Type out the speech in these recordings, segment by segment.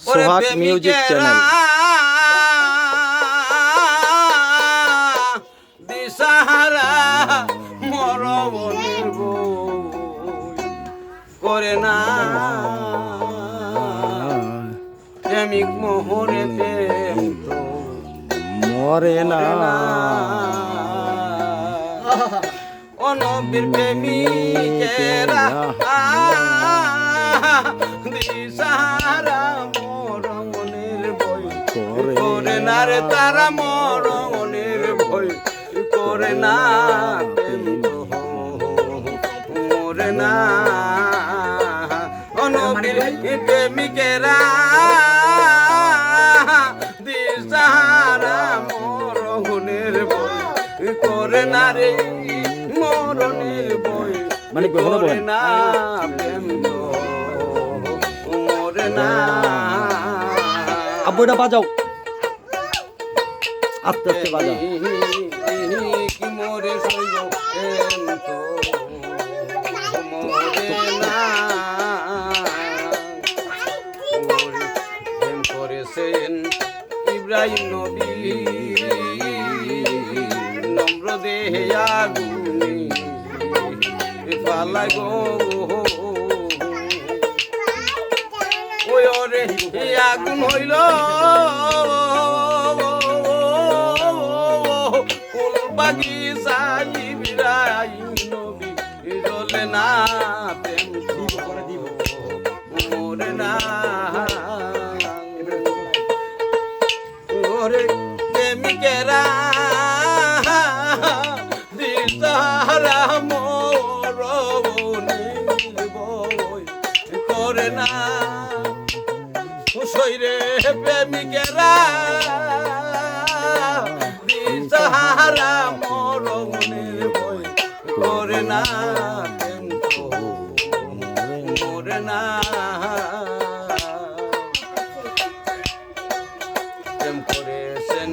সোহাগ music channel. দিশাহারা মরবনের করে না প্রেমিক মোহরে প্রেম তো মরে না। অনবীর প্রেমিকেরা দিশাহারা মরমনের ভয় করে না রে তারা মরমনের ভয় করে না প্রেম তো মরে না অনবীর প্রেমিকেরা দিশাহারা মরমনের ভয় করে না রে মরণের বই মানে করে না প্রেম তো মরে না। আব্বুটা বাজাও, আস্তে আস্তে বাজাও। কি মরে সইব প্রেম তো মরে না। প্রেম করেছেন ইব্রাহিম নবী নম্র দেহে আগুনি পালাই গো ওই ওরে আগুন হইল ফুল বাগিচা ইব্রাহিম নবী জ্বলে না প্রেম মরে না ওরে প্রেমিকেরা দিশাহারা মরবনের ভয় করে না সইরে প্রেমিকেরা দিশাহারা মরবনের ভয় করে না প্রেম তো মরে না। প্রেম করেছেন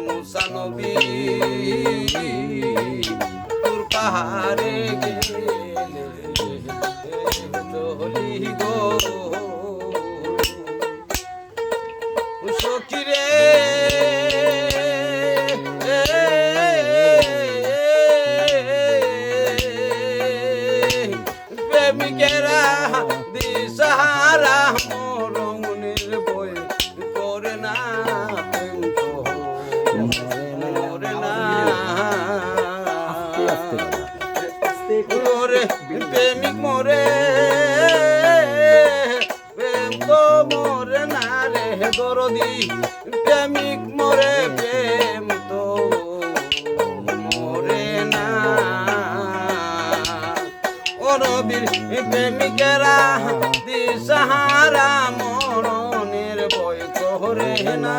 মুসা নবী তোর পাহাড়ে গেলে চলি গো সখিরে প্রেমিকেরা দিশাহারা মরণের বই করে না প্রেম তো মরে না। ওরে প্রেমিক মরে প্রেম তো মরে না রে দরদি প্রেমিক মরে প্রেম তো মরে না। অরবির প্রেমিকেরা দিশাহারা মরণের ভয় করে না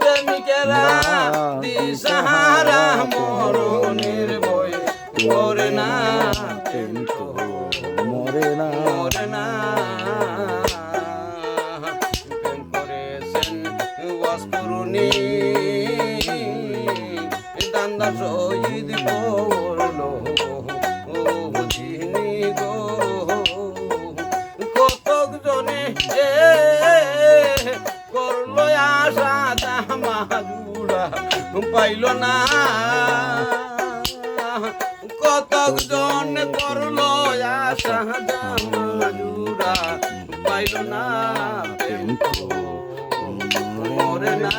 প্রেমিকেরা দিশাহারা মরণের ভয় করে না প্রেম তো মরে না। মরে না। প্রেম করেছেন ওয়াসকুরুনি দান্দা শহীদ করলো বুঝিনি গো কতক জনে করলো আশা দামাজুরা পাইল না কতক জন করলো আশা দামাজুরা পাইল না প্রেম তো মরে না।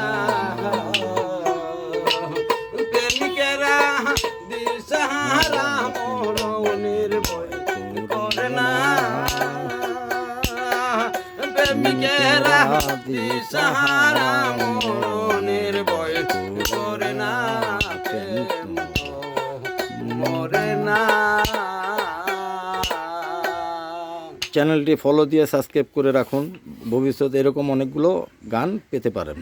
প্রেমিকেরা দিশাহারা মরণের ভয় করে না প্রেমিকেরা দিশাহারা মরণের ভয় করে না প্রেম তো মরে না। চ্যানেলটি ফলো দিয়ে সাবস্ক্রাইব করে রাখুন, ভবিষ্যতে এরকম অনেকগুলো গান পেতে পারেন।